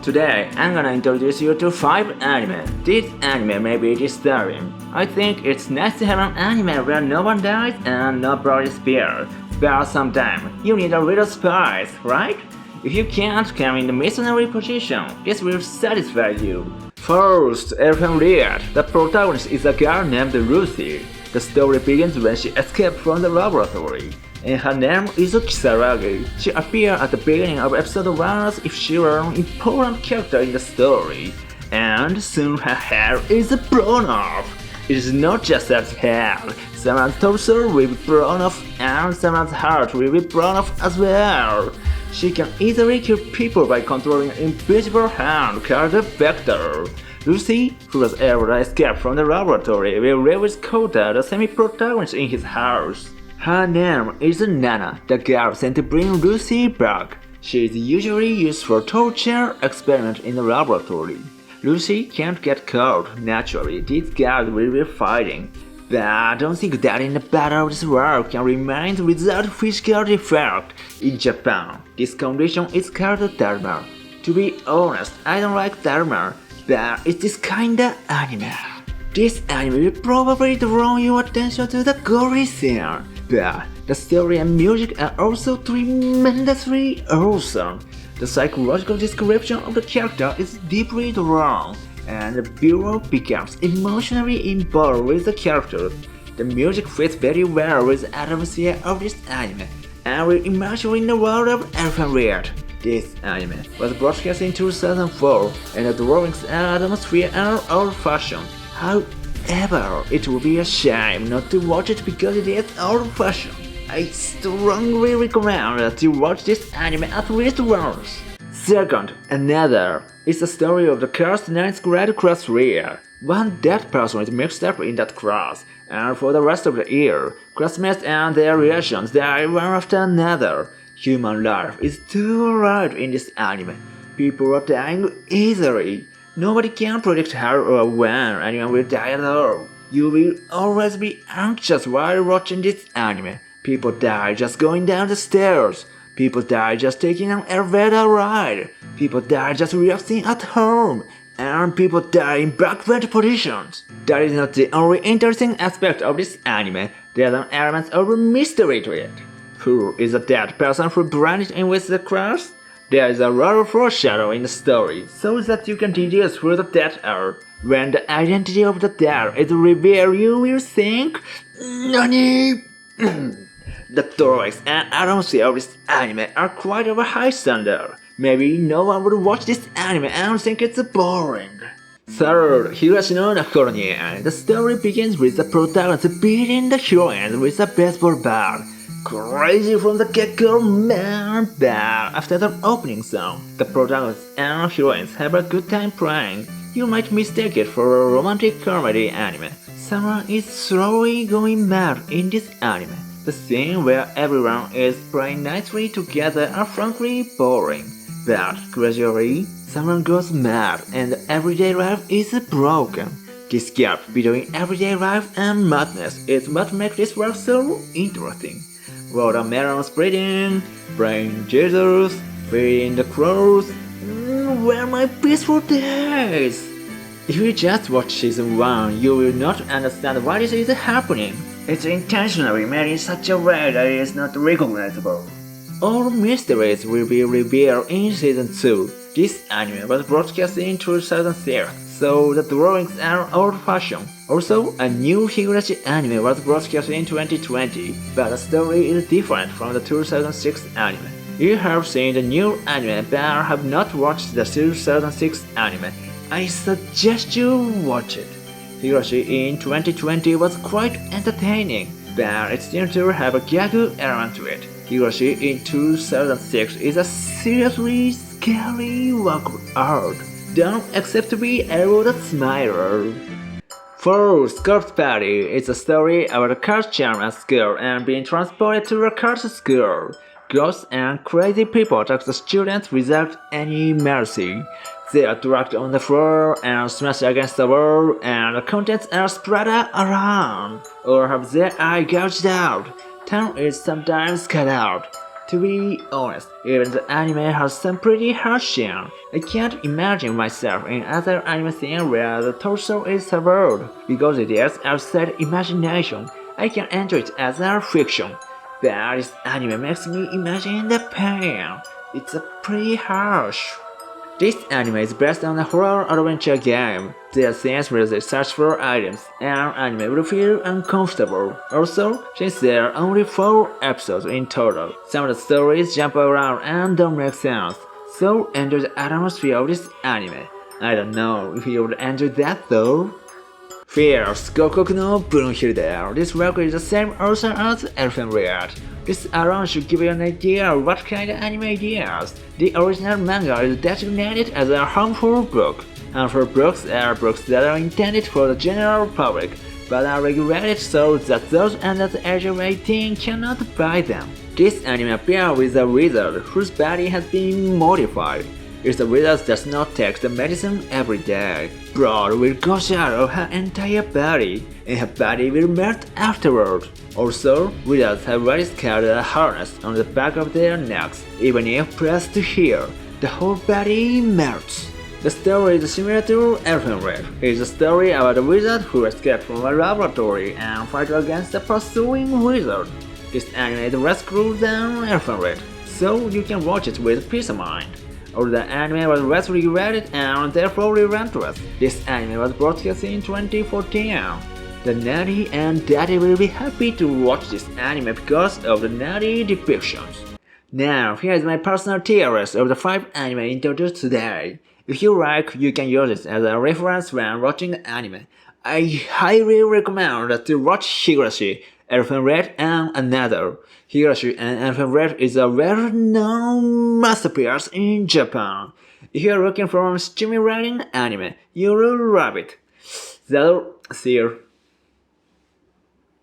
Today, I'm gonna introduce you to 5 anime. This anime may be disturbing. I think it's nice to have an anime where no one dies and no blood is spared. But sometimes, you need a little spice, right? If you can't come in the missionary position, this will satisfy you. First, Elfen Lied. The protagonist is a girl named Lucy. The story begins when she escaped from the laboratory. And her name is Kisaragi. She appeared at the beginning of episode 1 as if she were an important character in the story. And soon her hair is blown off. It is not just that hair. Someone's torso will be blown off and someone's heart will be blown off as well. She can easily kill people by controlling an invisible hand called a Vector. Lucy, who was able to escape from the laboratory, will live with Kota, the semi-protagonist, in his house. Her name is Nana, the girl sent to bring Lucy back. She is usually used for torture experiments in the laboratory. Lucy can't get caught. Naturally, these guys will be fighting. But I don't think that in the battle this world can remain without physical defect. In Japan, this condition is called dharma. To be honest, I don't like dharma, but it's this kinda anime. This anime will probably draw your attention to the gory scene. But the story and music are also tremendously awesome. The psychological description of the character is deeply drawn, and the viewer becomes emotionally involved with the character. The music fits very well with the atmosphere of this anime, and will immerse you in the world of Elfen Lied. This anime was broadcast in 2004, and the drawings and atmosphere are old-fashioned. However, it would be a shame not to watch it because it is old-fashioned. I strongly recommend that you watch this anime at least once. Second, Another is the story of the cursed 9th grade class year. One dead person is mixed up in that class, and for the rest of the year, classmates and their relations die one after another. Human life is too alive in this anime. People are dying easily. Nobody can predict how or when anyone will die at all. You will always be anxious while watching this anime. People die just going down the stairs. People die just taking an elevator ride. People die just relaxing at home. And people die in backward positions. That is not the only interesting aspect of this anime. There are elements of mystery to it. Who is the dead person who vanished in with the class? There is a lot of foreshadow in the story, so that you can deduce who the dead are. When the identity of the dead is revealed, you will think, NANI? The drawings and atmosphere of this anime are quite of a high standard. Maybe no one would watch this anime and think it's boring. Third, Higurashi no Naku. The story begins with the protagonist beating the heroine with a baseball bat. Crazy from the get-go, man, but after the opening song, the protagonist and heroines have a good time playing. You might mistake it for a romantic comedy anime. Someone is slowly going mad in this anime. The scene where everyone is playing nicely together are frankly boring. But gradually, someone goes mad and everyday life is broken. This gap between everyday life and madness is what makes this work so interesting. Watermelon spreading, praying Jesus, feeding the crows, where my peaceful days! If you just watch season 1, you will not understand why this is happening. It's intentionally made in such a way that it is not recognizable. All mysteries will be revealed in season 2. This anime was broadcast in 2006, so the drawings are old-fashioned. Also, a new Higurashi anime was broadcast in 2020, but the story is different from the 2006 anime. If you have seen the new anime but have not watched the 2006 anime, I suggest you watch it. Higurashi in 2020 was quite entertaining, but it seems to have a gag element to it. Higurashi in 2006 is a seriously scary work of art. Don't expect to be able to smile. Fourth, Corpse Party is a story about a cursed charm at school and being transported to a cursed school. Ghosts and crazy people attack the students without any mercy. They are dragged on the floor and smashed against the wall, and the contents are spread around, or have their eye gouged out. Tongue is sometimes cut out. To be honest, even the anime has some pretty harsh scenes. I can't imagine myself in other anime scene where the torso is severed. Because it is outside imagination, I can enter it as a fiction. But this anime makes me imagine the pain. It's a pretty harsh. This anime is based on a horror adventure game. There are scenes where they search for items, and anime will feel uncomfortable. Also, since there are only 4 episodes in total, some of the stories jump around and don't make sense. So enter the atmosphere of this anime. I don't know if you would enjoy that though. First, Gokukoku no Brynhildr. This record is the same author as Elfen Lied. This alone should give you an idea of what kind of anime it is. The original manga is designated as a harmful book. Harmful books are books that are intended for the general public, but are regulated so that those under the age of 18 cannot buy them. This anime appears with a wizard whose body has been modified. If the wizard does not take the medicine every day, blood will gush out of her entire body, and her body will melt afterward. Also, wizards have what is called a harness on the back of their necks. Even if pressed here, the whole body melts. The story is similar to Elfen Lied. It is a story about a wizard who escaped from a laboratory and fights against a pursuing wizard. This anime is less cruel than Elfen Lied, so you can watch it with peace of mind. Or the anime was less regulated and therefore relentless. This anime was broadcast in 2014. The nerdy and daddy will be happy to watch this anime because of the nerdy depictions. Now, here is my personal tier list of the 5 anime introduced today. If you like, you can use it as a reference when watching anime. I highly recommend to watch Higurashi, Elfen Lied, and another. Higurashi and Elfen Lied is a well-known masterpiece in Japan. If you are looking for a stimulating anime, you will love it. So, see you.